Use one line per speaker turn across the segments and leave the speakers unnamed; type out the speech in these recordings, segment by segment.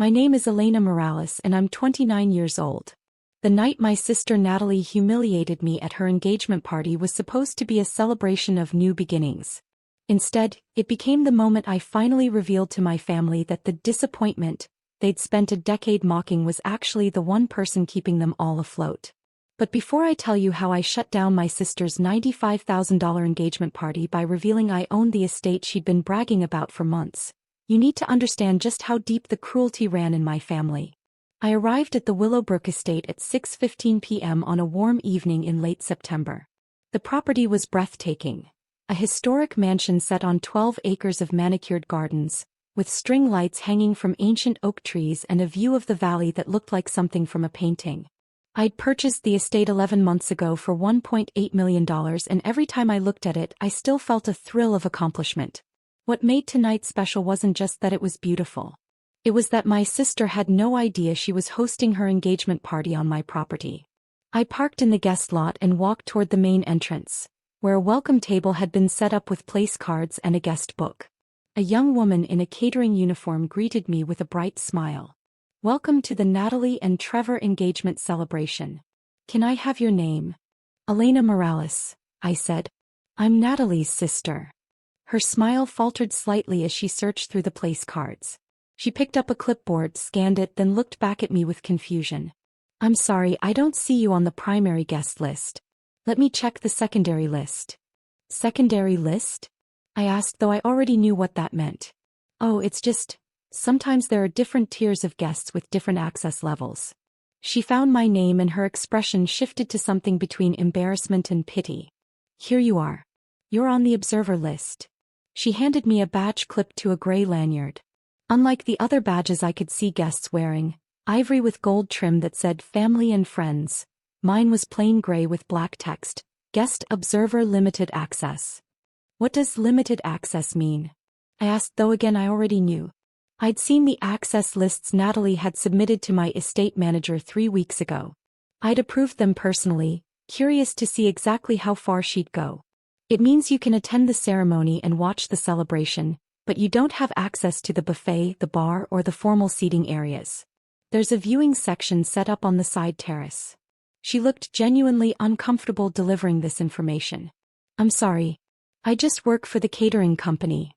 My name is Elena Morales and I'm 29 years old. The night my sister Natalie humiliated me at her engagement party was supposed to be a celebration of new beginnings. Instead, it became the moment I finally revealed to my family that the disappointment they'd spent a decade mocking was actually the one person keeping them all afloat. But before I tell you how I shut down my sister's $95,000 engagement party by revealing I owned the estate she'd been bragging about for months, you need to understand just how deep the cruelty ran in my family. I arrived at the Willowbrook Estate at 6:15 p.m. on a warm evening in late September. The property was breathtaking, a historic mansion set on 12 acres of manicured gardens, with string lights hanging from ancient oak trees and a view of the valley that looked like something from a painting. I'd purchased the estate 11 months ago for $1.8 million, and every time I looked at it I still felt a thrill of accomplishment. What made tonight special wasn't just that it was beautiful. It was that my sister had no idea she was hosting her engagement party on my property. I parked in the guest lot and walked toward the main entrance, where a welcome table had been set up with place cards and a guest book. A young woman in a catering uniform greeted me with a bright smile. "Welcome to the Natalie and Trevor engagement celebration. Can I have your name?" "Elena Morales," I said. "I'm Natalie's sister." Her smile faltered slightly as she searched through the place cards. She picked up a clipboard, scanned it, then looked back at me with confusion. "I'm sorry, I don't see you on the primary guest list. Let me check the secondary list." "Secondary list?" I asked, though I already knew what that meant. "Oh, it's just, sometimes there are different tiers of guests with different access levels." She found my name and her expression shifted to something between embarrassment and pity. "Here you are. You're on the observer list." She handed me a badge clipped to a gray lanyard. Unlike the other badges I could see guests wearing, ivory with gold trim that said family and friends, mine was plain gray with black text, "Guest Observer Limited Access." "What does limited access mean?" I asked, though again I already knew. I'd seen the access lists Natalie had submitted to my estate manager 3 weeks ago. I'd approved them personally, curious to see exactly how far she'd go. "It means you can attend the ceremony and watch the celebration, but you don't have access to the buffet, the bar, or the formal seating areas. There's a viewing section set up on the side terrace." She looked genuinely uncomfortable delivering this information. "I'm sorry. I just work for the catering company."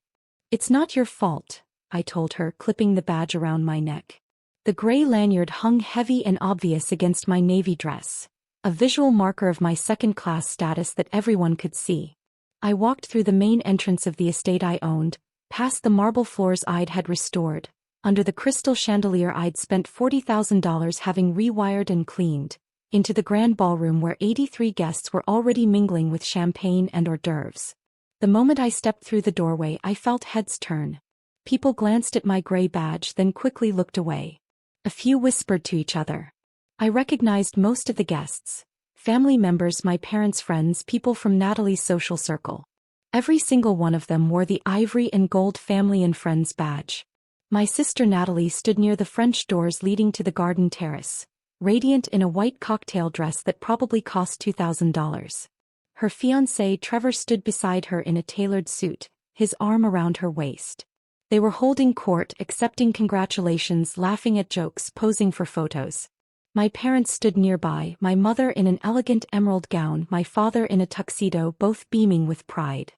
"It's not your fault," I told her, clipping the badge around my neck. The gray lanyard hung heavy and obvious against my navy dress, a visual marker of my second-class status that everyone could see. I walked through the main entrance of the estate I owned, past the marble floors I'd had restored, under the crystal chandelier I'd spent $40,000 having rewired and cleaned, into the grand ballroom where 83 guests were already mingling with champagne and hors d'oeuvres. The moment I stepped through the doorway I felt heads turn. People glanced at my gray badge then quickly looked away. A few whispered to each other. I recognized most of the guests. Family members, my parents' friends, people from Natalie's social circle. Every single one of them wore the ivory and gold family and friends badge. My sister Natalie stood near the French doors leading to the garden terrace, radiant in a white cocktail dress that probably cost $2,000. Her fiancé Trevor stood beside her in a tailored suit, his arm around her waist. They were holding court, accepting congratulations, laughing at jokes, posing for photos. My parents stood nearby, my mother in an elegant emerald gown, my father in a tuxedo, both beaming with pride.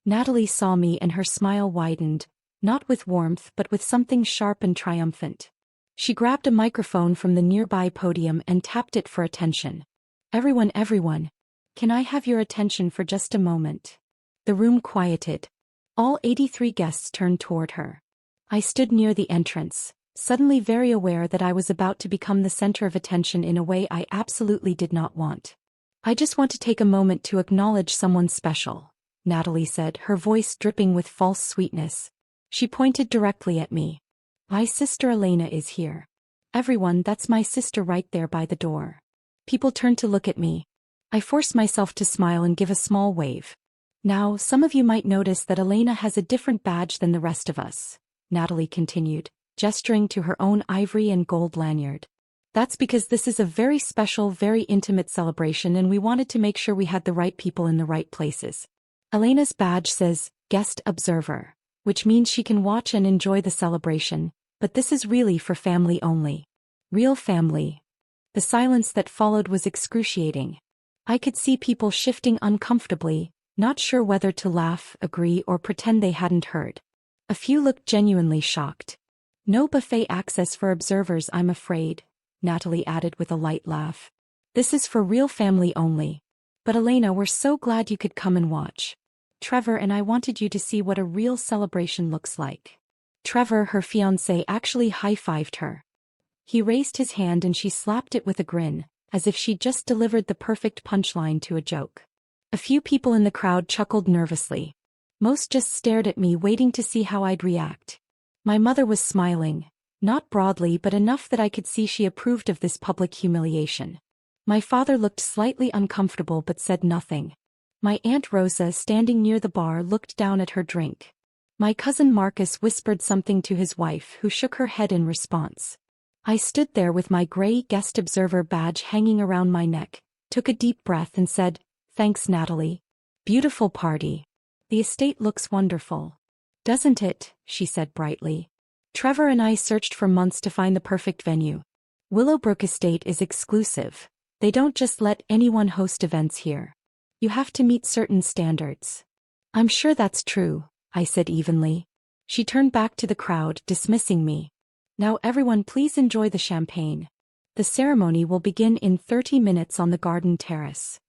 Natalie saw me and her smile widened, not with warmth but with something sharp and triumphant. She grabbed a microphone from the nearby podium and tapped it for attention. Everyone, can I have your attention for just a moment?" The room quieted. All 83 guests turned toward her. I stood near the entrance, suddenly very aware that I was about to become the center of attention in a way I absolutely did not want. "I just want to take a moment to acknowledge someone special," Natalie said, her voice dripping with false sweetness. She pointed directly at me. "My sister Elena is here. Everyone, that's my sister right there by the door." People turned to look at me. I forced myself to smile and give a small wave. "Now, some of you might notice that Elena has a different badge than the rest of us," Natalie continued, gesturing to her own ivory and gold lanyard. "That's because this is a very special, very intimate celebration and we wanted to make sure we had the right people in the right places. Elena's badge says, Guest Observer, which means she can watch and enjoy the celebration, But this is really for family only. Real family. The silence that followed was excruciating. I could see people shifting uncomfortably, not sure whether to laugh, agree, or pretend they hadn't heard. A few looked genuinely shocked. No buffet access for observers, I'm afraid, Natalie added with a light laugh. This is for real family only. But Elena, we're so glad you could come and watch. Trevor and I wanted you to see what a real celebration looks like. Trevor, her fiancé, actually high-fived her. He raised his hand and she slapped it with a grin, as if she'd just delivered the perfect punchline to a joke. A few people in the crowd chuckled nervously. Most just stared at me, waiting to see how I'd react. My mother was smiling, not broadly but enough that I could see she approved of this public humiliation. My father looked slightly uncomfortable but said nothing. My Aunt Rosa, standing near the bar, looked down at her drink. My cousin Marcus whispered something to his wife, who shook her head in response. I stood there with my gray guest observer badge hanging around my neck, took a deep breath and said, "Thanks, Natalie. Beautiful party. The estate looks wonderful." "Doesn't it?" she said brightly. Trevor and I searched for months to find the perfect venue. Willowbrook Estate is exclusive. They don't just let anyone host events here. You have to meet certain standards. "I'm sure that's true," I said evenly. She turned back to the crowd, dismissing me. "Now everyone, please enjoy the champagne. The ceremony will begin in 30 minutes on the garden terrace."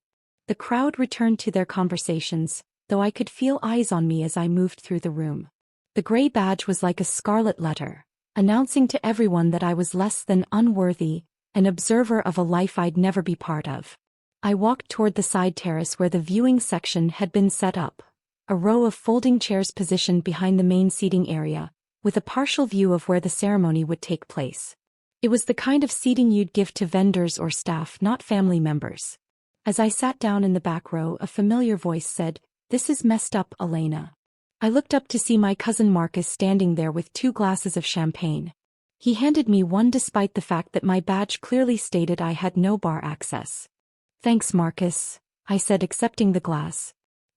The crowd returned to their conversations, though I could feel eyes on me as I moved through the room. The gray badge was like a scarlet letter, announcing to everyone that I was less than unworthy, an observer of a life I'd never be part of. I walked toward the side terrace where the viewing section had been set up, a row of folding chairs positioned behind the main seating area, with a partial view of where the ceremony would take place. It was the kind of seating you'd give to vendors or staff, not family members. As I sat down in the back row, a familiar voice said, "This is messed up, Elena." I looked up to see my cousin Marcus standing there with 2 glasses of champagne. He handed me one despite the fact that my badge clearly stated I had no bar access. "Thanks, Marcus," I said, accepting the glass.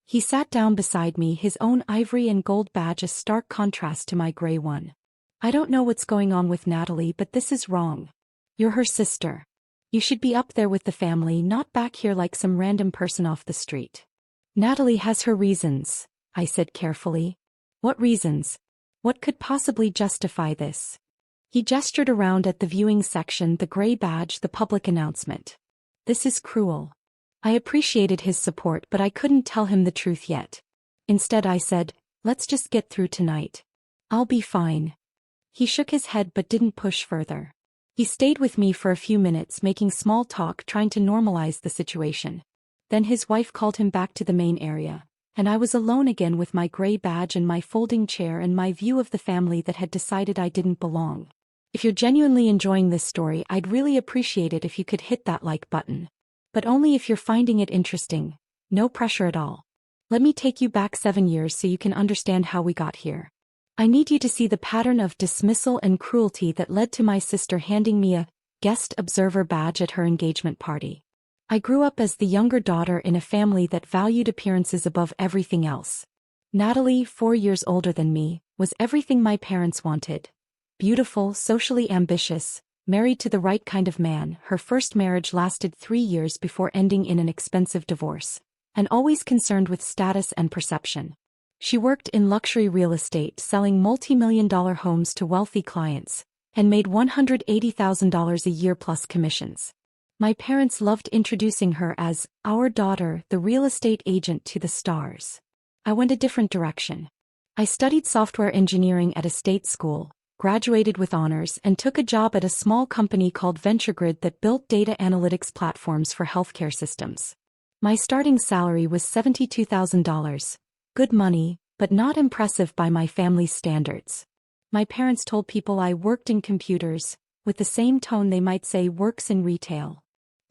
He sat down beside me, his own ivory and gold badge a stark contrast to my gray one. "I don't know what's going on with Natalie, but this is wrong. You're her sister. You should be up there with the family, not back here like some random person off the street." "Natalie has her reasons," I said carefully. "What reasons? What could possibly justify this?" He gestured around at the viewing section, the gray badge, the public announcement. "This is cruel." I appreciated his support, but I couldn't tell him the truth yet. Instead I said, "Let's just get through tonight. I'll be fine." He shook his head but didn't push further. He stayed with me for a few minutes, making small talk, trying to normalize the situation. Then his wife called him back to the main area, and I was alone again with my gray badge and my folding chair and my view of the family that had decided I didn't belong. If you're genuinely enjoying this story, I'd really appreciate it if you could hit that like button. But only if you're finding it interesting. No pressure at all. Let me take you back 7 years so you can understand how we got here. I need you to see the pattern of dismissal and cruelty that led to my sister handing me a guest observer badge at her engagement party. I grew up as the younger daughter in a family that valued appearances above everything else. Natalie, 4 years older than me, was everything my parents wanted. Beautiful, socially ambitious, married to the right kind of man. Her first marriage lasted 3 years before ending in an expensive divorce, and always concerned with status and perception. She worked in luxury real estate, selling multi-million-dollar homes to wealthy clients, and made $180,000 a year plus commissions. My parents loved introducing her as our daughter, the real estate agent, to the stars. I went a different direction. I studied software engineering at a state school, graduated with honors, and took a job at a small company called VentureGrid that built data analytics platforms for healthcare systems. My starting salary was $72,000. Good money, but not impressive by my family's standards. My parents told people I worked in computers, with the same tone they might say works in retail.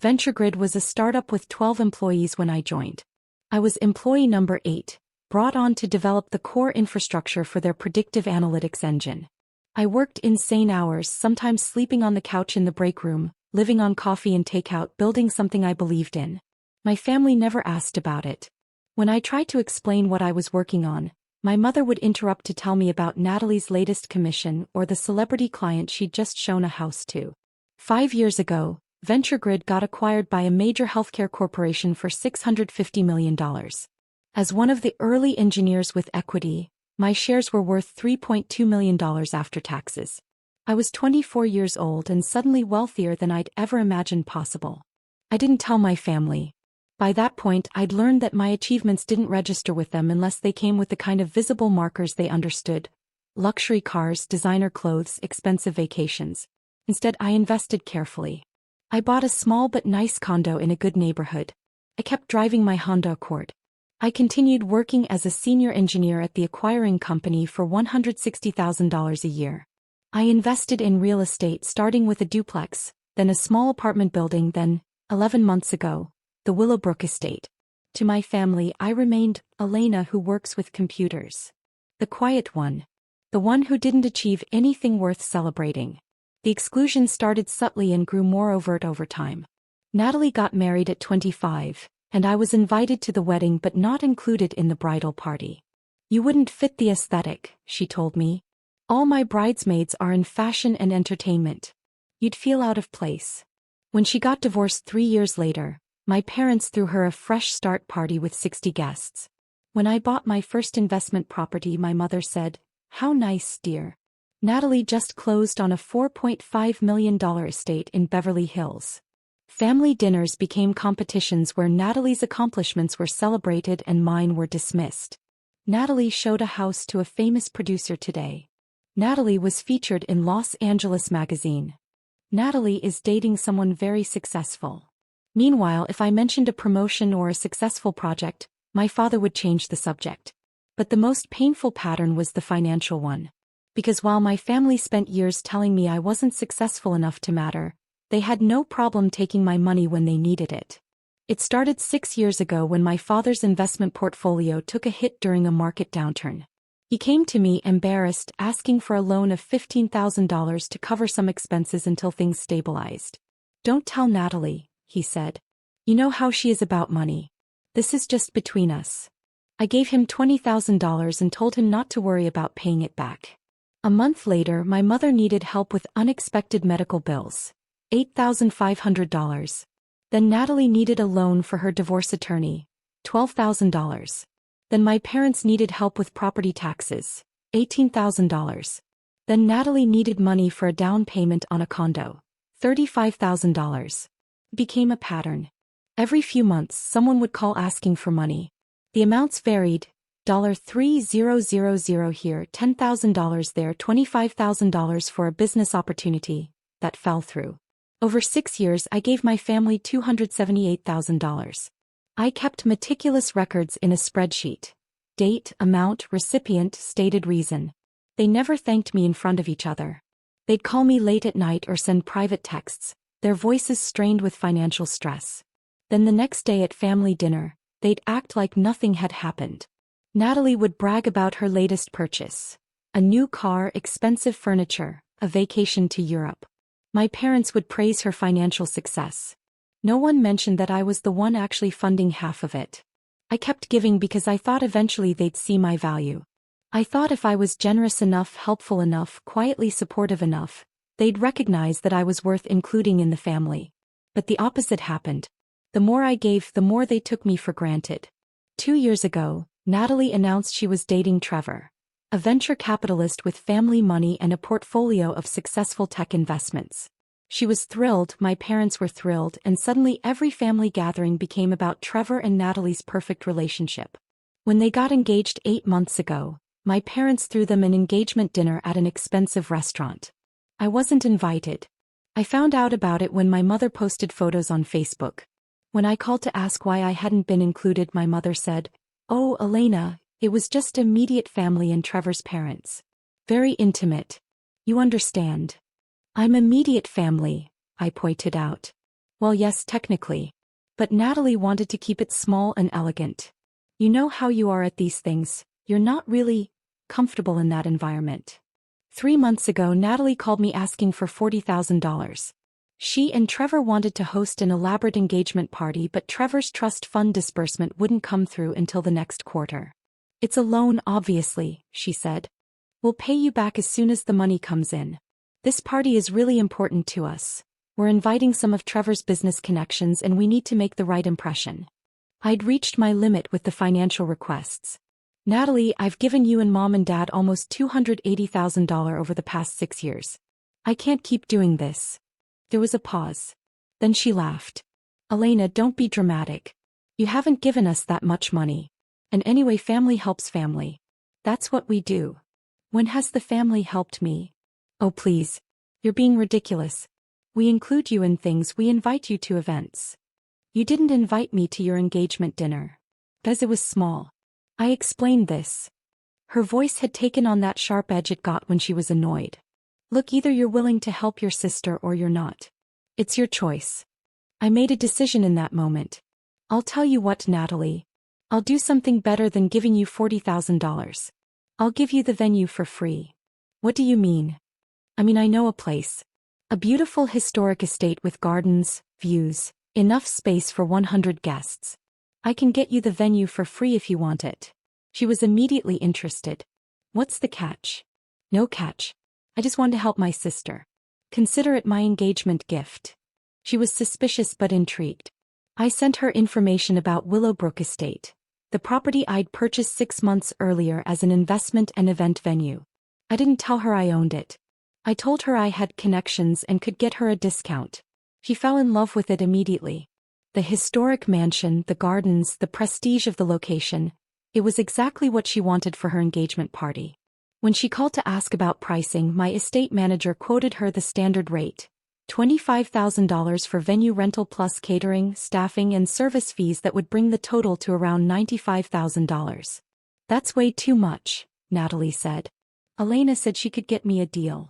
VentureGrid was a startup with 12 employees when I joined. I was employee number 8, brought on to develop the core infrastructure for their predictive analytics engine. I worked insane hours, sometimes sleeping on the couch in the break room, living on coffee and takeout, building something I believed in. My family never asked about it. When I tried to explain what I was working on, My mother would interrupt to tell me about Natalie's latest commission or the celebrity client she'd just shown a house to. 5 years ago, VentureGrid got acquired by a major healthcare corporation for $650 million. As one of the early engineers with equity, my shares were worth $3.2 million after taxes. I was 24 years old and suddenly wealthier than I'd ever imagined possible. I didn't tell my family. By that point, I'd learned that my achievements didn't register with them unless they came with the kind of visible markers they understood: luxury cars, designer clothes, expensive vacations. Instead, I invested carefully. I bought a small but nice condo in a good neighborhood. I kept driving my Honda Accord. I continued working as a senior engineer at the acquiring company for $160,000 a year. I invested in real estate, starting with a duplex, then a small apartment building, then, 11 months ago, the Willowbrook Estate. To my family, I remained Elena, who works with computers. The quiet one. The one who didn't achieve anything worth celebrating. The exclusion started subtly and grew more overt over time. Natalie got married at 25, and I was invited to the wedding but not included in the bridal party. "You wouldn't fit the aesthetic," she told me. "All my bridesmaids are in fashion and entertainment. You'd feel out of place." When she got divorced 3 years later, my parents threw her a fresh start party with 60 guests. When I bought my first investment property, my mother said, "How nice, dear. Natalie just closed on a $4.5 million estate in Beverly Hills." Family dinners became competitions where Natalie's accomplishments were celebrated and mine were dismissed. Natalie showed a house to a famous producer today. Natalie was featured in Los Angeles magazine. Natalie is dating someone very successful. Meanwhile, if I mentioned a promotion or a successful project, my father would change the subject. But the most painful pattern was the financial one. Because while my family spent years telling me I wasn't successful enough to matter, they had no problem taking my money when they needed it. It started 6 years ago when my father's investment portfolio took a hit during a market downturn. He came to me embarrassed, asking for a loan of $15,000 to cover some expenses until things stabilized. "Don't tell Natalie," he said. "You know how she is about money. This is just between us." I gave him $20,000 and told him not to worry about paying it back. A month later, my mother needed help with unexpected medical bills. $8,500. Then Natalie needed a loan for her divorce attorney. $12,000. Then my parents needed help with property taxes. $18,000. Then Natalie needed money for a down payment on a condo. $35,000. It became a pattern. Every few months, someone would call asking for money. The amounts varied. $3,000 here, $10,000 there, $25,000 for a business opportunity that fell through. Over 6 years, I gave my family $278,000. I kept meticulous records in a spreadsheet. Date, amount, recipient, stated reason. They never thanked me in front of each other. They'd call me late at night or send private texts, their voices strained with financial stress. Then the next day at family dinner, they'd act like nothing had happened. Natalie would brag about her latest purchase. A new car, expensive furniture, a vacation to Europe. My parents would praise her financial success. No one mentioned that I was the one actually funding half of it. I kept giving because I thought eventually they'd see my value. I thought if I was generous enough, helpful enough, quietly supportive enough, they'd recognize that I was worth including in the family. But the opposite happened. The more I gave, the more they took me for granted. 2 years ago, Natalie announced she was dating Trevor, a venture capitalist with family money and a portfolio of successful tech investments. She was thrilled, my parents were thrilled, and suddenly every family gathering became about Trevor and Natalie's perfect relationship. When they got engaged 8 months ago, my parents threw them an engagement dinner at an expensive restaurant. I wasn't invited. I found out about it when my mother posted photos on Facebook. When I called to ask why I hadn't been included, my mother said, "Oh, Elena, it was just immediate family and Trevor's parents. Very intimate. You understand." "I'm immediate family," I pointed out. "Well, yes, technically. But Natalie wanted to keep it small and elegant. You know how you are at these things, you're not really comfortable in that environment." 3 months ago, Natalie called me asking for $40,000. She and Trevor wanted to host an elaborate engagement party, but Trevor's trust fund disbursement wouldn't come through until the next quarter. It's a loan, obviously, she said. We'll pay you back as soon as the money comes in. This party is really important to us. We're inviting some of Trevor's business connections and we need to make the right impression. I'd reached my limit with the financial requests. Natalie, I've given you and Mom and Dad almost $280,000 over the past 6 years. I can't keep doing this. There was a pause. Then she laughed. Elena, don't be dramatic. You haven't given us that much money. And anyway, family helps family. That's what we do. When has the family helped me? Oh please. You're being ridiculous. We include you in things, we invite you to events. You didn't invite me to your engagement dinner. Because it was small. I explained this. Her voice had taken on that sharp edge it got when she was annoyed. Look, either you're willing to help your sister or you're not. It's your choice. I made a decision in that moment. I'll tell you what, Natalie. I'll do something better than giving you $40,000. I'll give you the venue for free. What do you mean? I know a place. A beautiful historic estate with gardens, views, enough space for 100 guests. I can get you the venue for free if you want it. She was immediately interested. What's the catch? No catch. I just want to help my sister. Consider it my engagement gift. She was suspicious but intrigued. I sent her information about Willowbrook Estate, the property I'd purchased 6 months earlier as an investment and event venue. I didn't tell her I owned it. I told her I had connections and could get her a discount. She fell in love with it immediately. The historic mansion, the gardens, the prestige of the location. It was exactly what she wanted for her engagement party. When she called to ask about pricing, my estate manager quoted her the standard rate. $25,000 for venue rental plus catering, staffing and service fees that would bring the total to around $95,000. That's way too much, Natalie said. Elena said she could get me a deal.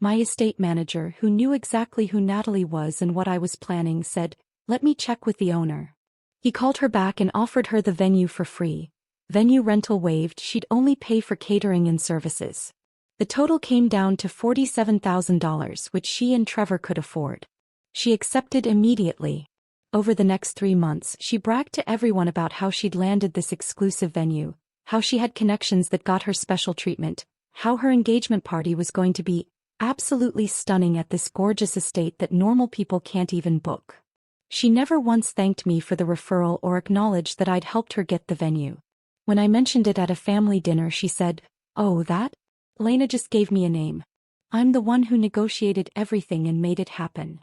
My estate manager, who knew exactly who Natalie was and what I was planning, said, let me check with the owner. He called her back and offered her the venue for free. Venue rental waived, she'd only pay for catering and services. The total came down to $47,000, which she and Trevor could afford. She accepted immediately. Over the next 3 months, she bragged to everyone about how she'd landed this exclusive venue, how she had connections that got her special treatment, how her engagement party was going to be absolutely stunning at this gorgeous estate that normal people can't even book. She never once thanked me for the referral or acknowledged that I'd helped her get the venue. When I mentioned it at a family dinner, she said, "Oh, that? Elena just gave me a name. I'm the one who negotiated everything and made it happen."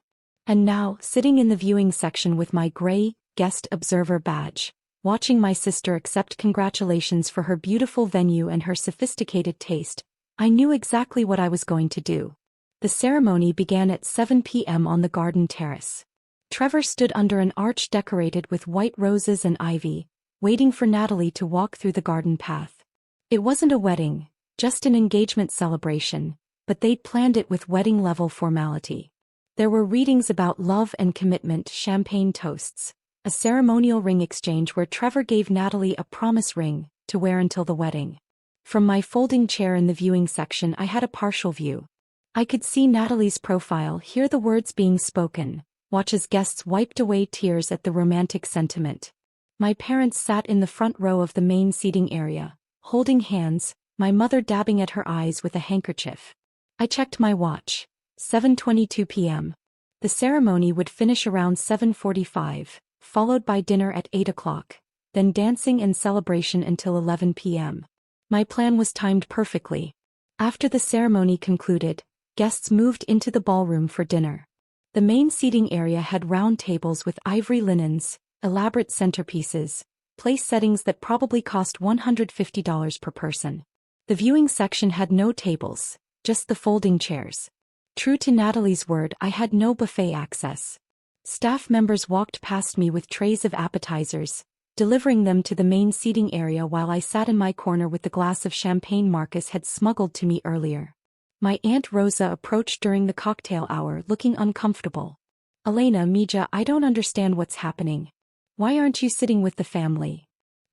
And now, sitting in the viewing section with my gray guest observer badge, watching my sister accept congratulations for her beautiful venue and her sophisticated taste, I knew exactly what I was going to do. The ceremony began at 7 p.m. on the garden terrace. Trevor stood under an arch decorated with white roses and ivy, waiting for Natalie to walk through the garden path. It wasn't a wedding, just an engagement celebration, but they'd planned it with wedding-level formality. There were readings about love and commitment, champagne toasts, a ceremonial ring exchange where Trevor gave Natalie a promise ring to wear until the wedding. From my folding chair in the viewing section, I had a partial view. I could see Natalie's profile, hear the words being spoken, watch as guests wiped away tears at the romantic sentiment. My parents sat in the front row of the main seating area, holding hands, my mother dabbing at her eyes with a handkerchief. I checked my watch. 7:22 p.m. The ceremony would finish around 7:45, followed by dinner at 8 o'clock, then dancing and celebration until 11 p.m. My plan was timed perfectly. After the ceremony concluded, guests moved into the ballroom for dinner. The main seating area had round tables with ivory linens, elaborate centerpieces, place settings that probably cost $150 per person. The viewing section had no tables, just the folding chairs. True to Natalie's word, I had no buffet access. Staff members walked past me with trays of appetizers, delivering them to the main seating area while I sat in my corner with the glass of champagne Marcus had smuggled to me earlier. My Aunt Rosa approached during the cocktail hour, looking uncomfortable. "Elena, Mija, I don't understand what's happening. Why aren't you sitting with the family?"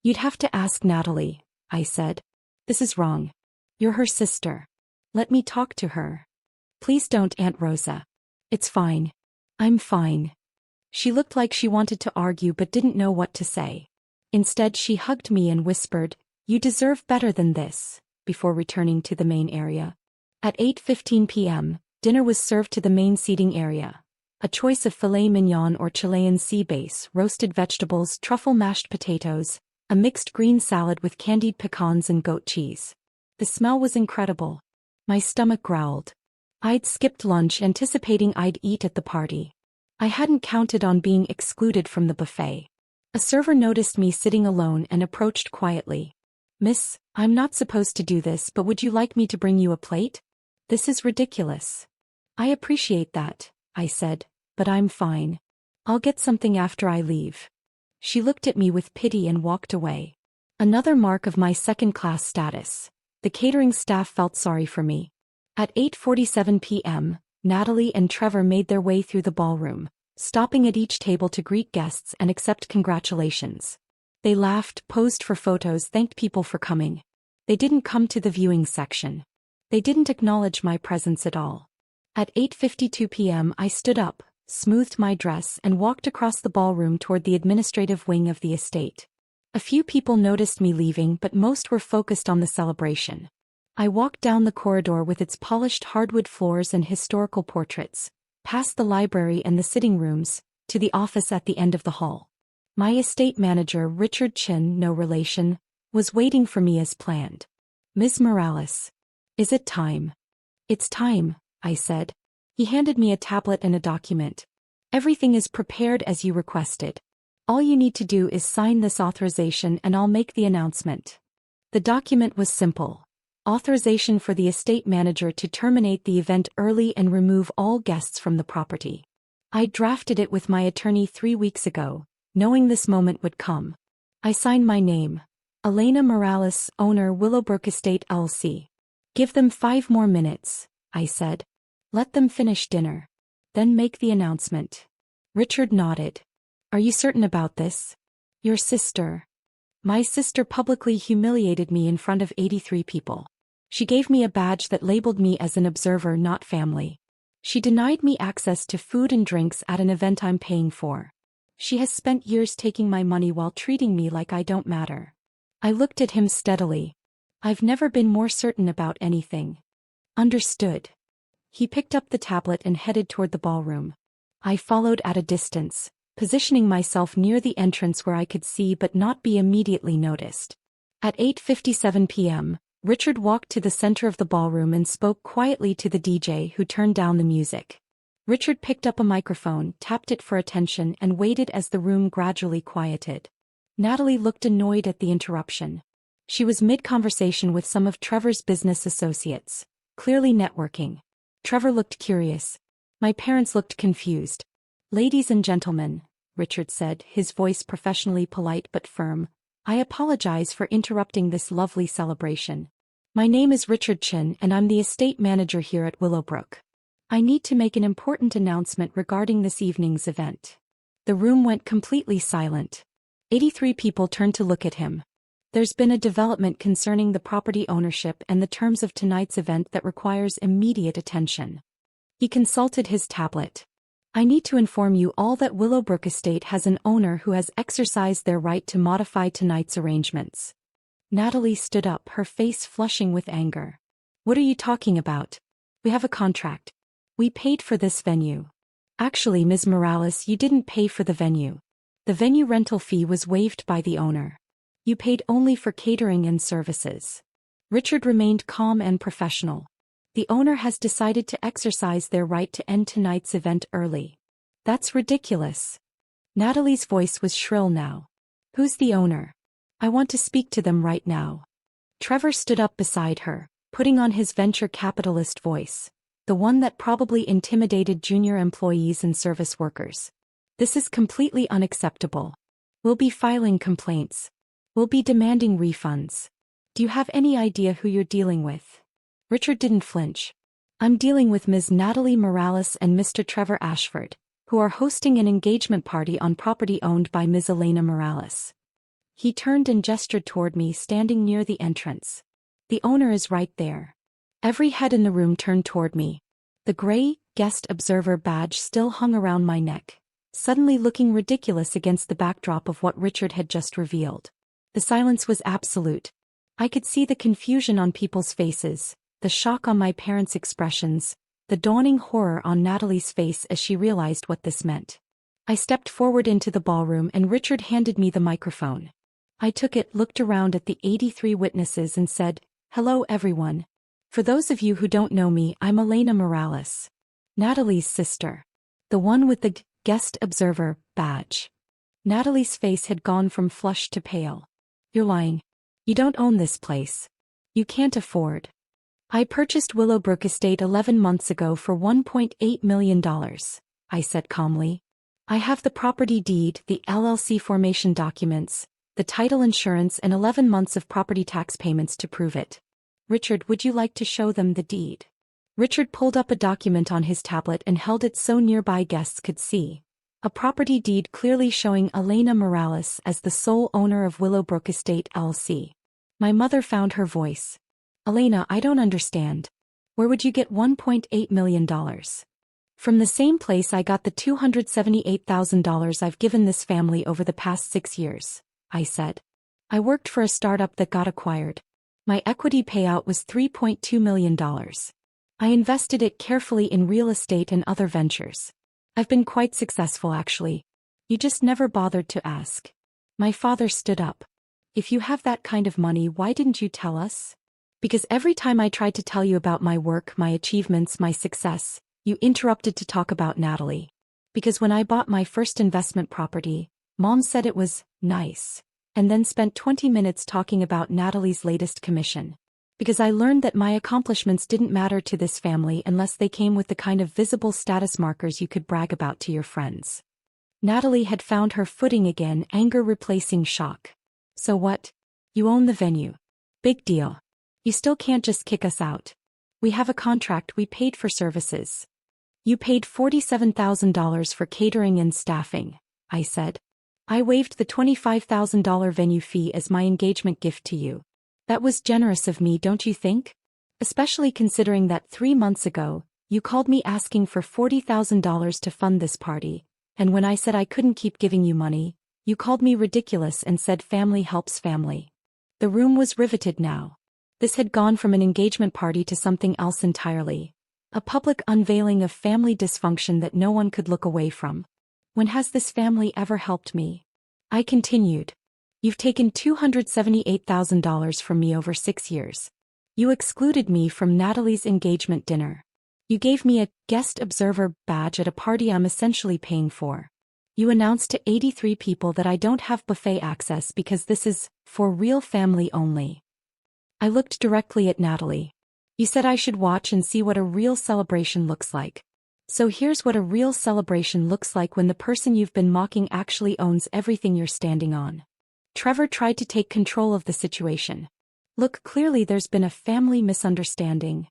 "You'd have to ask Natalie," I said. "This is wrong. You're her sister. Let me talk to her." "Please don't, Aunt Rosa. It's fine. I'm fine." She looked like she wanted to argue but didn't know what to say. Instead, she hugged me and whispered, You deserve better than this, before returning to the main area. At 8:15 p.m., dinner was served to the main seating area. A choice of filet mignon or Chilean sea bass, roasted vegetables, truffle mashed potatoes, a mixed green salad with candied pecans and goat cheese. The smell was incredible. My stomach growled. I'd skipped lunch anticipating I'd eat at the party. I hadn't counted on being excluded from the buffet. A server noticed me sitting alone and approached quietly. "Miss, I'm not supposed to do this, but would you like me to bring you a plate? This is ridiculous." "I appreciate that," I said, "but I'm fine. I'll get something after I leave." She looked at me with pity and walked away. Another mark of my second-class status. The catering staff felt sorry for me. At 8:47 p.m., Natalie and Trevor made their way through the ballroom, stopping at each table to greet guests and accept congratulations. They laughed, posed for photos, thanked people for coming. They didn't come to the viewing section. They didn't acknowledge my presence at all. At 8:52 p.m. I stood up, smoothed my dress and walked across the ballroom toward the administrative wing of the estate. A few people noticed me leaving, but most were focused on the celebration. I walked down the corridor with its polished hardwood floors and historical portraits, past the library and the sitting rooms, to the office at the end of the hall. My estate manager, Richard Chin, no relation, was waiting for me as planned. "Ms. Morales. Is it time?" "It's time," I said. He handed me a tablet and a document. "Everything is prepared as you requested. All you need to do is sign this authorization and I'll make the announcement." The document was simple. Authorization for the estate manager to terminate the event early and remove all guests from the property. I drafted it with my attorney 3 weeks ago, knowing this moment would come. I signed my name. Elena Morales, owner, Willowbrook Estate LC. "Give them 5 more minutes," I said. "Let them finish dinner. Then make the announcement." Richard nodded. "Are you certain about this?" "Your sister." My sister publicly humiliated me in front of 83 people. She gave me a badge that labeled me as an observer, not family. She denied me access to food and drinks at an event I'm paying for. She has spent years taking my money while treating me like I don't matter. I looked at him steadily. "I've never been more certain about anything." "Understood." He picked up the tablet and headed toward the ballroom. I followed at a distance, positioning myself near the entrance where I could see but not be immediately noticed. At 8:57 p.m., Richard walked to the center of the ballroom and spoke quietly to the DJ, who turned down the music. Richard picked up a microphone, tapped it for attention and waited as the room gradually quieted. Natalie looked annoyed at the interruption. She was mid-conversation with some of Trevor's business associates, clearly networking. Trevor looked curious. My parents looked confused. "Ladies and gentlemen," Richard said, his voice professionally polite but firm, "I apologize for interrupting this lovely celebration. My name is Richard Chin and I'm the estate manager here at Willowbrook. I need to make an important announcement regarding this evening's event." The room went completely silent. 83 people turned to look at him. "There's been a development concerning the property ownership and the terms of tonight's event that requires immediate attention." He consulted his tablet. "I need to inform you all that Willowbrook Estate has an owner who has exercised their right to modify tonight's arrangements." Natalie stood up, her face flushing with anger. "What are you talking about? We have a contract. We paid for this venue." "Actually, Ms. Morales, you didn't pay for the venue. The venue rental fee was waived by the owner. You paid only for catering and services." Richard remained calm and professional. "The owner has decided to exercise their right to end tonight's event early." "That's ridiculous." Natalie's voice was shrill now. "Who's the owner? I want to speak to them right now." Trevor stood up beside her, putting on his venture capitalist voice, the one that probably intimidated junior employees and service workers. "This is completely unacceptable. We'll be filing complaints. We'll be demanding refunds. Do you have any idea who you're dealing with?" Richard didn't flinch. "I'm dealing with Ms. Natalie Morales and Mr. Trevor Ashford, who are hosting an engagement party on property owned by Ms. Elena Morales." He turned and gestured toward me, standing near the entrance. "The owner is right there." Every head in the room turned toward me. The gray, guest observer badge still hung around my neck, suddenly looking ridiculous against the backdrop of what Richard had just revealed. The silence was absolute. I could see the confusion on people's faces, the shock on my parents' expressions, the dawning horror on Natalie's face as she realized what this meant. I stepped forward into the ballroom and Richard handed me the microphone. I took it, looked around at the 83 witnesses and said, "Hello everyone. For those of you who don't know me, I'm Elena Morales, Natalie's sister. The one with the guest observer badge." Natalie's face had gone from flushed to pale. "You're lying. You don't own this place. You can't afford." "I purchased Willowbrook Estate 11 months ago for $1.8 million, I said calmly. "I have the property deed, the LLC formation documents, the title insurance and 11 months of property tax payments to prove it." "Richard, would you like to show them the deed?" Richard pulled up a document on his tablet and held it so nearby guests could see. A property deed clearly showing Elena Morales as the sole owner of Willowbrook Estate LLC. My mother found her voice. "Elena, I don't understand. Where would you get $1.8 million? "From the same place I got the $278,000 I've given this family over the past 6 years, I said. "I worked for a startup that got acquired. My equity payout was $3.2 million. I invested it carefully in real estate and other ventures. I've been quite successful actually. You just never bothered to ask." My father stood up. "If you have that kind of money, why didn't you tell us?" "Because every time I tried to tell you about my work, my achievements, my success, you interrupted to talk about Natalie. Because when I bought my first investment property, Mom said it was nice, and then spent 20 minutes talking about Natalie's latest commission. Because I learned that my accomplishments didn't matter to this family unless they came with the kind of visible status markers you could brag about to your friends." Natalie had found her footing again, anger replacing shock. "So what? You own the venue. Big deal. You still can't just kick us out. We have a contract, we paid for services." "You paid $47,000 for catering and staffing," I said. "I waived the $25,000 venue fee as my engagement gift to you. That was generous of me, don't you think? Especially considering that 3 months ago, you called me asking for $40,000 to fund this party, and when I said I couldn't keep giving you money, you called me ridiculous and said family helps family." The room was riveted now. This had gone from an engagement party to something else entirely. A public unveiling of family dysfunction that no one could look away from. "When has this family ever helped me?" I continued. "You've taken $278,000 from me over 6 years. You excluded me from Natalie's engagement dinner. You gave me a guest observer badge at a party I'm essentially paying for. You announced to 83 people that I don't have buffet access because this is for real family only." I looked directly at Natalie. "You said I should watch and see what a real celebration looks like. So here's what a real celebration looks like when the person you've been mocking actually owns everything you're standing on." Trevor tried to take control of the situation. "Look, clearly there's been a family misunderstanding."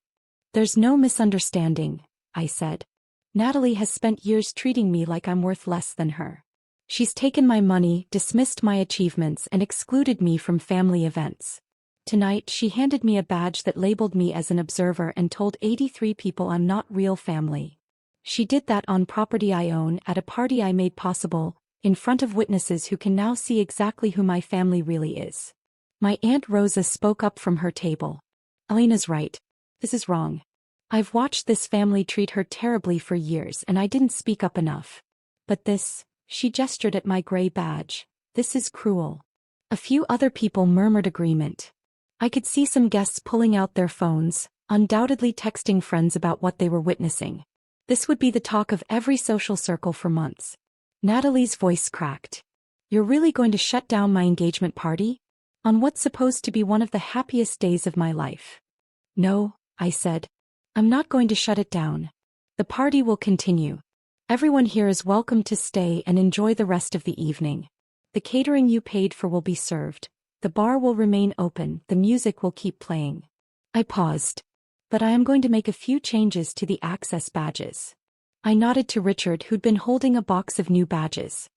"There's no misunderstanding," I said. "Natalie has spent years treating me like I'm worth less than her. She's taken my money, dismissed my achievements, and excluded me from family events. Tonight she handed me a badge that labeled me as an observer and told 83 people I'm not real family. She did that on property I own, at a party I made possible, in front of witnesses who can now see exactly who my family really is." My Aunt Rosa spoke up from her table. "Elena's right. This is wrong. I've watched this family treat her terribly for years and I didn't speak up enough. But this," she gestured at my gray badge, "this is cruel." A few other people murmured agreement. I could see some guests pulling out their phones, undoubtedly texting friends about what they were witnessing. This would be the talk of every social circle for months. Natalie's voice cracked. "You're really going to shut down my engagement party? On what's supposed to be one of the happiest days of my life?" "No," I said. "I'm not going to shut it down. The party will continue. Everyone here is welcome to stay and enjoy the rest of the evening. The catering you paid for will be served. The bar will remain open, the music will keep playing." I paused. "But I am going to make a few changes to the access badges." I nodded to Richard, who'd been holding a box of new badges.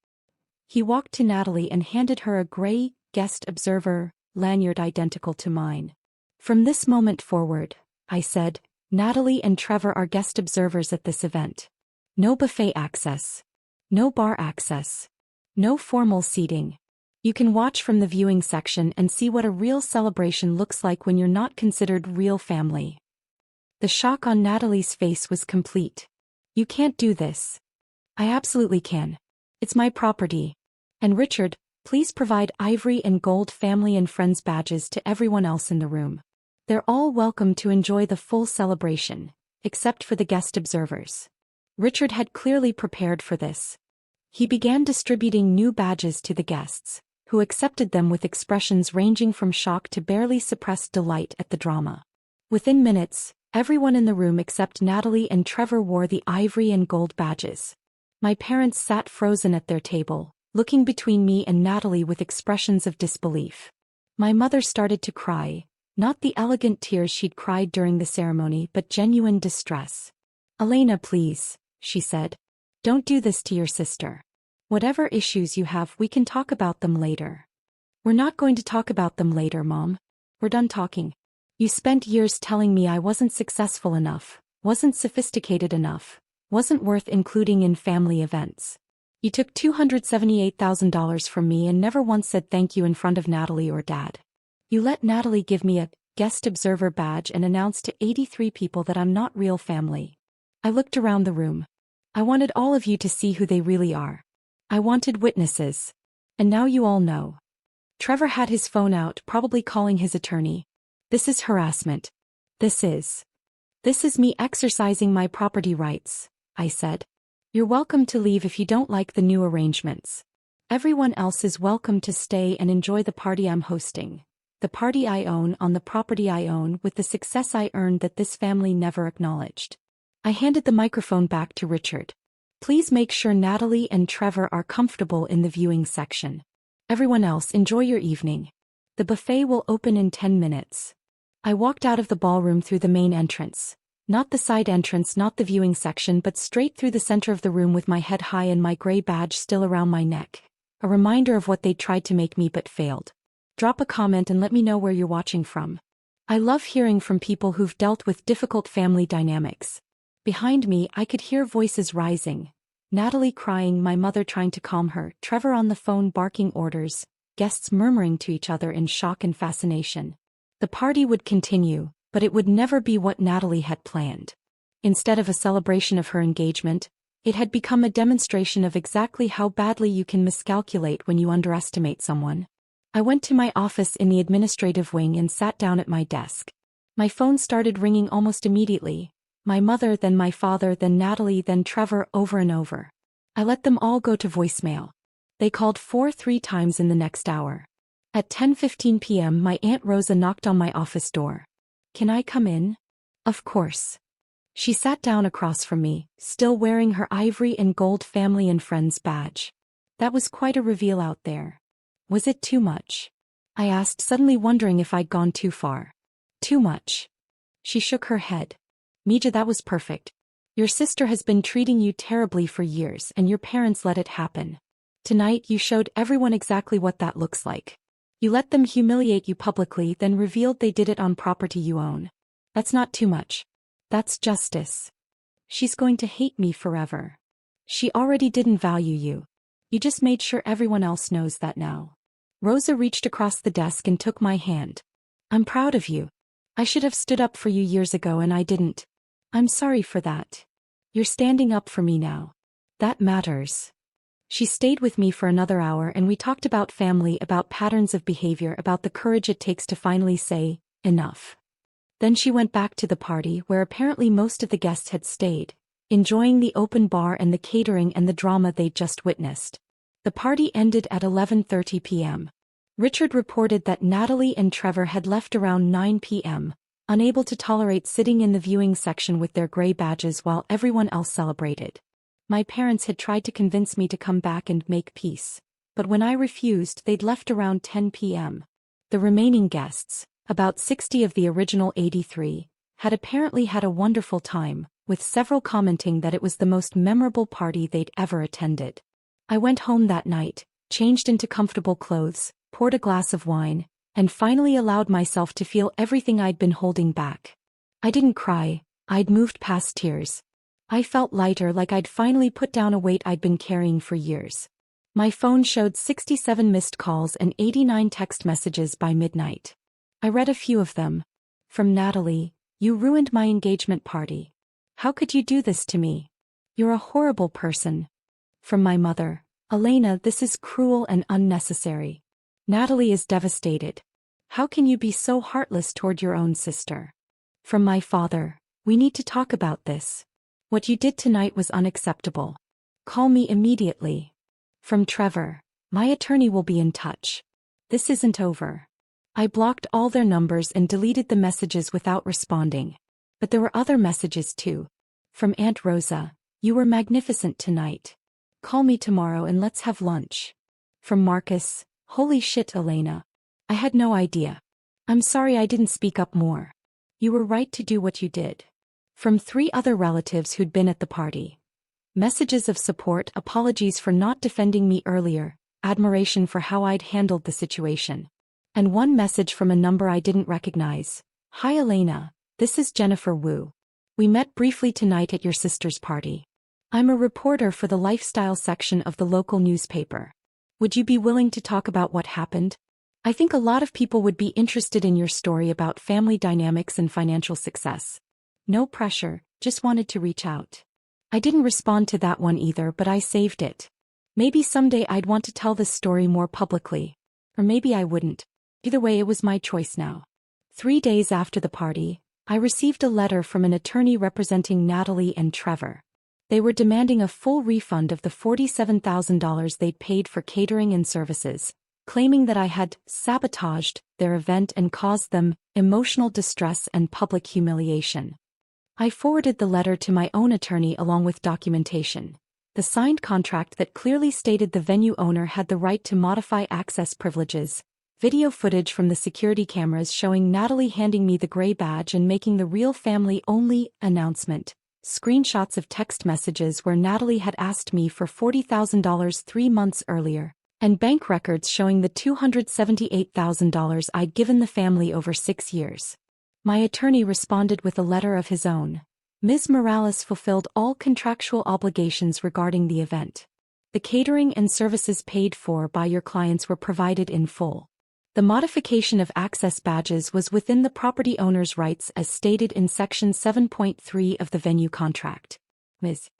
He walked to Natalie and handed her a gray, guest observer, lanyard identical to mine. "From this moment forward," I said, "Natalie and Trevor are guest observers at this event. No buffet access. No bar access. No formal seating. You can watch from the viewing section and see what a real celebration looks like when you're not considered real family. The shock on Natalie's face was complete. You can't do this. I absolutely can. It's my property. And Richard, please provide ivory and gold family and friends badges to everyone else in the room. They're all welcome to enjoy the full celebration, except for the guest observers. Richard had clearly prepared for this. He began distributing new badges to the guests, who accepted them with expressions ranging from shock to barely suppressed delight at the drama. Within minutes, everyone in the room except Natalie and Trevor wore the ivory and gold badges. My parents sat frozen at their table, looking between me and Natalie with expressions of disbelief. My mother started to cry, not the elegant tears she'd cried during the ceremony but genuine distress. "Elena, please," she said. "Don't do this to your sister. Whatever issues you have, we can talk about them later." "We're not going to talk about them later, Mom. We're done talking. You spent years telling me I wasn't successful enough, wasn't sophisticated enough, wasn't worth including in family events. You took $278,000 from me and never once said thank you in front of Natalie or Dad. You let Natalie give me a guest observer badge and announce to 83 people that I'm not real family. I looked around the room. I wanted all of you to see who they really are. I wanted witnesses. And now you all know." Trevor had his phone out, probably calling his attorney. "This is harassment. This is me exercising my property rights," I said. "You're welcome to leave if you don't like the new arrangements. Everyone else is welcome to stay and enjoy the party I'm hosting. The party I own on the property I own with the success I earned that this family never acknowledged." I handed the microphone back to Richard. "Please make sure Natalie and Trevor are comfortable in the viewing section. Everyone else, enjoy your evening. The buffet will open in 10 minutes. I walked out of the ballroom through the main entrance. Not the side entrance, not the viewing section, but straight through the center of the room with my head high and my gray badge still around my neck. A reminder of what they'd tried to make me but failed. Drop a comment and let me know where you're watching from. I love hearing from people who've dealt with difficult family dynamics. Behind me, I could hear voices rising. Natalie crying, my mother trying to calm her, Trevor on the phone barking orders, guests murmuring to each other in shock and fascination. The party would continue, but it would never be what Natalie had planned. Instead of a celebration of her engagement, it had become a demonstration of exactly how badly you can miscalculate when you underestimate someone. I went to my office in the administrative wing and sat down at my desk. My phone started ringing almost immediately. My mother, then my father, then Natalie, then Trevor, over and over. I let them all go to voicemail. They called 3 times in the next hour. At 10:15 p.m. my Aunt Rosa knocked on my office door. "Can I come in?" "Of course." She sat down across from me, still wearing her ivory and gold family and friends badge. That was quite a reveal out there. Was it too much? I asked, suddenly wondering if I'd gone too far. "Too much." She shook her head. "Mija, that was perfect. Your sister has been treating you terribly for years and your parents let it happen. Tonight you showed everyone exactly what that looks like. You let them humiliate you publicly, then revealed they did it on property you own. That's not too much. That's justice. She's going to hate me forever. She already didn't value you. You just made sure everyone else knows that now." Rosa reached across the desk and took my hand. "I'm proud of you. I should have stood up for you years ago and I didn't. I'm sorry for that. You're standing up for me now. That matters." She stayed with me for another hour and we talked about family, about patterns of behavior, about the courage it takes to finally say, enough. Then she went back to the party where apparently most of the guests had stayed, enjoying the open bar and the catering and the drama they'd just witnessed. The party ended at 11:30 p.m. Richard reported that Natalie and Trevor had left around 9 p.m., unable to tolerate sitting in the viewing section with their gray badges while everyone else celebrated. My parents had tried to convince me to come back and make peace, but when I refused, they'd left around 10 p.m. The remaining guests, about 60 of the original 83, had apparently had a wonderful time, with several commenting that it was the most memorable party they'd ever attended. I went home that night, changed into comfortable clothes, poured a glass of wine, and finally allowed myself to feel everything I'd been holding back. I didn't cry, I'd moved past tears. I felt lighter, like I'd finally put down a weight I'd been carrying for years. My phone showed 67 missed calls and 89 text messages by midnight. I read a few of them. From Natalie, "You ruined my engagement party. How could you do this to me? You're a horrible person." From my mother, "Elena, this is cruel and unnecessary. Natalie is devastated. How can you be so heartless toward your own sister?" From my father, "We need to talk about this. What you did tonight was unacceptable. Call me immediately." From Trevor, "My attorney will be in touch. This isn't over." I blocked all their numbers and deleted the messages without responding. But there were other messages too. From Aunt Rosa, "You were magnificent tonight. Call me tomorrow and let's have lunch." From Marcus, "Holy shit, Elena. I had no idea. I'm sorry I didn't speak up more. You were right to do what you did." From 3 other relatives who'd been at the party. Messages of support, apologies for not defending me earlier, admiration for how I'd handled the situation. And one message from a number I didn't recognize. "Hi Elena, this is Jennifer Wu. We met briefly tonight at your sister's party. I'm a reporter for the lifestyle section of the local newspaper. Would you be willing to talk about what happened? I think a lot of people would be interested in your story about family dynamics and financial success. No pressure, just wanted to reach out." I didn't respond to that one either, but I saved it. Maybe someday I'd want to tell this story more publicly. Or maybe I wouldn't. Either way, it was my choice now. 3 days after the party, I received a letter from an attorney representing Natalie and Trevor. They were demanding a full refund of the $47,000 they'd paid for catering and services, claiming that I had sabotaged their event and caused them emotional distress and public humiliation. I forwarded the letter to my own attorney along with documentation. The signed contract that clearly stated the venue owner had the right to modify access privileges, video footage from the security cameras showing Natalie handing me the gray badge and making the real family-only announcement, screenshots of text messages where Natalie had asked me for $40,000 3 months earlier, and bank records showing the $278,000 I'd given the family over 6 years. My attorney responded with a letter of his own. Ms. Morales fulfilled all contractual obligations regarding the event. The catering and services paid for by your clients were provided in full. The modification of access badges was within the property owner's rights as stated in Section 7.3 of the venue contract. Ms.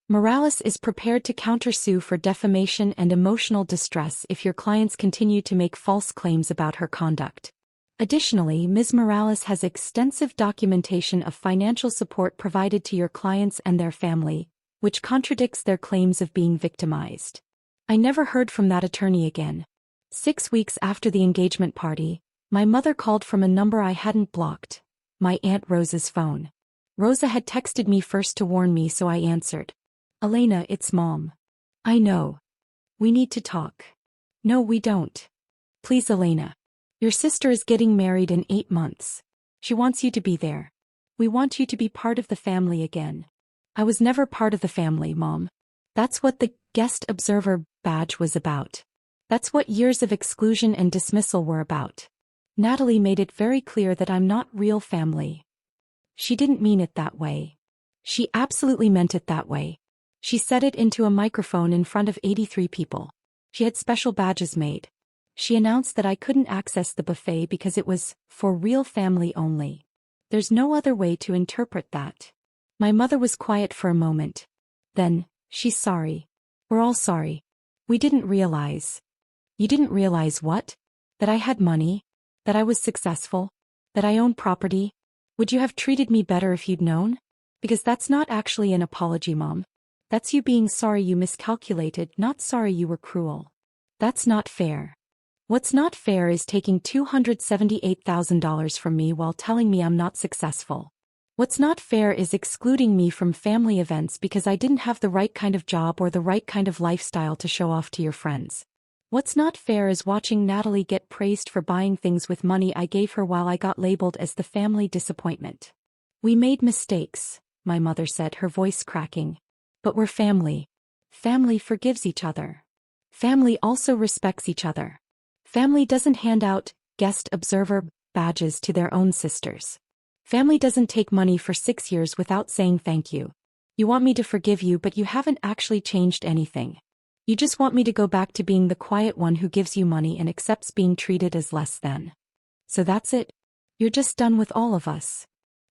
Morales is prepared to countersue for defamation and emotional distress if your clients continue to make false claims about her conduct. Additionally, Ms. Morales has extensive documentation of financial support provided to your clients and their family, which contradicts their claims of being victimized. I never heard from that attorney again. 6 weeks after the engagement party, my mother called from a number I hadn't blocked, my Aunt Rosa's phone. Rosa had texted me first to warn me, so I answered. "Elena, it's Mom." "I know. We need to talk." "No, we don't. Please, Elena. Your sister is getting married in 8 months. She wants you to be there. We want you to be part of the family again." "I was never part of the family, Mom. That's what the guest observer badge was about. That's what years of exclusion and dismissal were about. Natalie made it very clear that I'm not real family." She didn't mean it that way. She absolutely meant it that way. She said it into a microphone in front of 83 people. She had special badges made. She announced that I couldn't access the buffet because it was for real family only. There's no other way to interpret that. My mother was quiet for a moment. Then, "She's sorry. We're all sorry. We didn't realize." "You didn't realize what? That I had money? That I was successful? That I owned property? Would you have treated me better if you'd known? Because that's not actually an apology, Mom. That's you being sorry you miscalculated, not sorry you were cruel. That's not fair. What's not fair is taking $278,000 from me while telling me I'm not successful. What's not fair is excluding me from family events because I didn't have the right kind of job or the right kind of lifestyle to show off to your friends. What's not fair is watching Natalie get praised for buying things with money I gave her while I got labeled as the family disappointment. We made mistakes, my mother said, her voice cracking. But we're family. Family forgives each other. Family also respects each other. Family doesn't hand out guest observer badges to their own sisters. Family doesn't take money for 6 years without saying thank you. You want me to forgive you, but you haven't actually changed anything. You just want me to go back to being the quiet one who gives you money and accepts being treated as less than. So that's it? You're just done with all of us.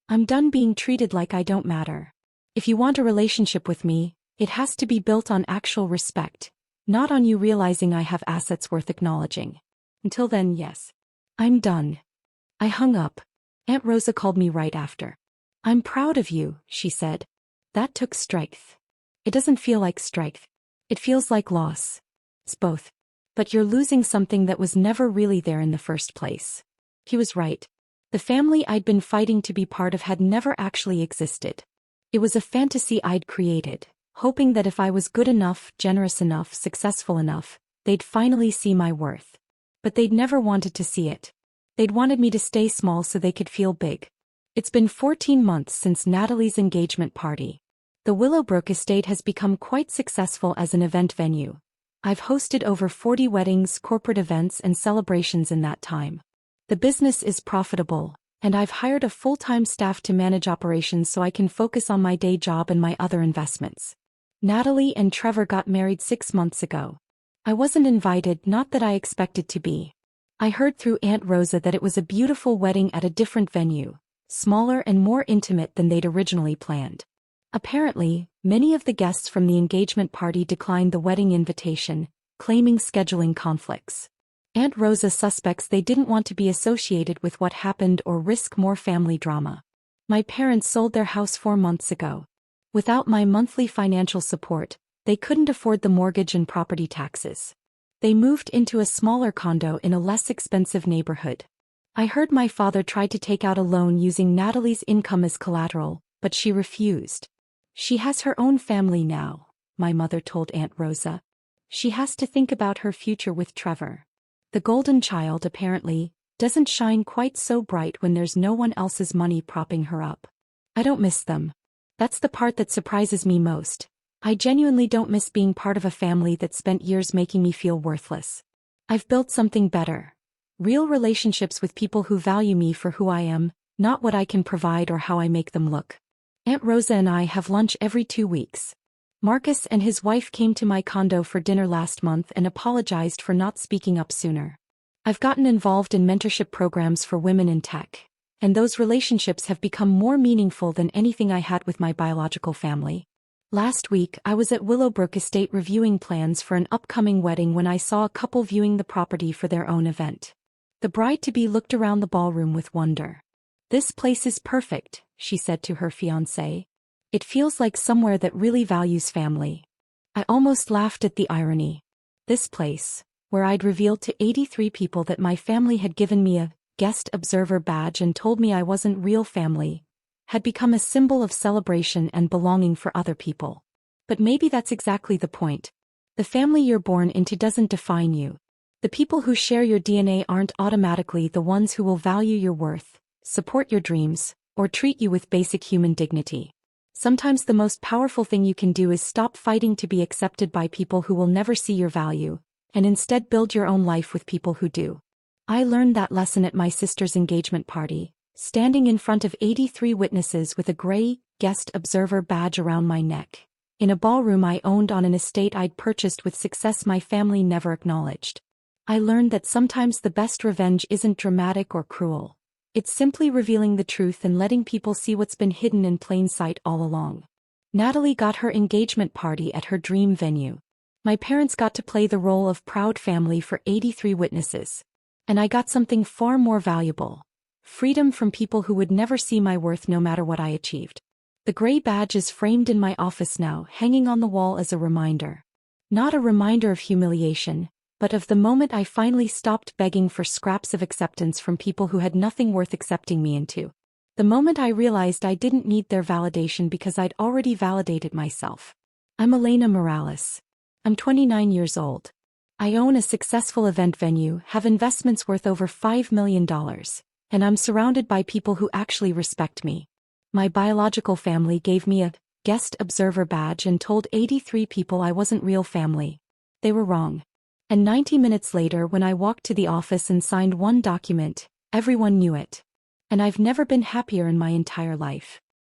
I'm done being treated like I don't matter. If you want a relationship with me, it has to be built on actual respect, not on you realizing I have assets worth acknowledging. Until then, yes. I'm done. I hung up. Aunt Rosa called me right after. I'm proud of you, she said. That took strength. It doesn't feel like strength. It feels like loss. It's both. But you're losing something that was never really there in the first place. He was right. The family I'd been fighting to be part of had never actually existed. It was a fantasy I'd created, hoping that if I was good enough, generous enough, successful enough, they'd finally see my worth. But they'd never wanted to see it. They'd wanted me to stay small so they could feel big. It's been 14 months since Natalie's engagement party. The Willowbrook Estate has become quite successful as an event venue. I've hosted over 40 weddings, corporate events, and celebrations in that time. The business is profitable, and I've hired a full-time staff to manage operations so I can focus on my day job and my other investments. Natalie and Trevor got married 6 months ago. I wasn't invited, not that I expected to be. I heard through Aunt Rosa that it was a beautiful wedding at a different venue, smaller and more intimate than they'd originally planned. Apparently, many of the guests from the engagement party declined the wedding invitation, claiming scheduling conflicts. Aunt Rosa suspects they didn't want to be associated with what happened or risk more family drama. My parents sold their house 4 months ago. Without my monthly financial support, they couldn't afford the mortgage and property taxes. They moved into a smaller condo in a less expensive neighborhood. I heard my father tried to take out a loan using Natalie's income as collateral, but she refused. She has her own family now, my mother told Aunt Rosa. She has to think about her future with Trevor. The golden child, apparently, doesn't shine quite so bright when there's no one else's money propping her up. I don't miss them. That's the part that surprises me most. I genuinely don't miss being part of a family that spent years making me feel worthless. I've built something better. Real relationships with people who value me for who I am, not what I can provide or how I make them look. Aunt Rosa and I have lunch every 2 weeks. Marcus and his wife came to my condo for dinner last month and apologized for not speaking up sooner. I've gotten involved in mentorship programs for women in tech, and those relationships have become more meaningful than anything I had with my biological family. Last week, I was at Willowbrook Estate reviewing plans for an upcoming wedding when I saw a couple viewing the property for their own event. The bride-to-be looked around the ballroom with wonder. "This place is perfect," she said to her fiancé. "It feels like somewhere that really values family." I almost laughed at the irony. This place, where I'd revealed to 83 people that my family had given me a guest observer badge and told me I wasn't real family, had become a symbol of celebration and belonging for other people. But maybe that's exactly the point. The family you're born into doesn't define you. The people who share your DNA aren't automatically the ones who will value your worth, support your dreams, or treat you with basic human dignity. Sometimes the most powerful thing you can do is stop fighting to be accepted by people who will never see your value, and instead build your own life with people who do. I learned that lesson at my sister's engagement party, standing in front of 83 witnesses with a gray guest observer badge around my neck, in a ballroom I owned on an estate I'd purchased with success my family never acknowledged. I learned that sometimes the best revenge isn't dramatic or cruel. It's simply revealing the truth and letting people see what's been hidden in plain sight all along. Natalie got her engagement party at her dream venue. My parents got to play the role of proud family for 83 witnesses. And I got something far more valuable: freedom from people who would never see my worth no matter what I achieved. The gray badge is framed in my office now, hanging on the wall as a reminder. Not a reminder of humiliation, but of the moment I finally stopped begging for scraps of acceptance from people who had nothing worth accepting me into. The moment I realized I didn't need their validation because I'd already validated myself. I'm Elena Morales. I'm 29 years old. I own a successful event venue, have investments worth over $5 million, and I'm surrounded by people who actually respect me. My biological family gave me a guest observer badge and told 83 people I wasn't real family. They were wrong. And 90 minutes later, when I walked to the office and signed one document, everyone knew it. And I've never been happier in my entire life.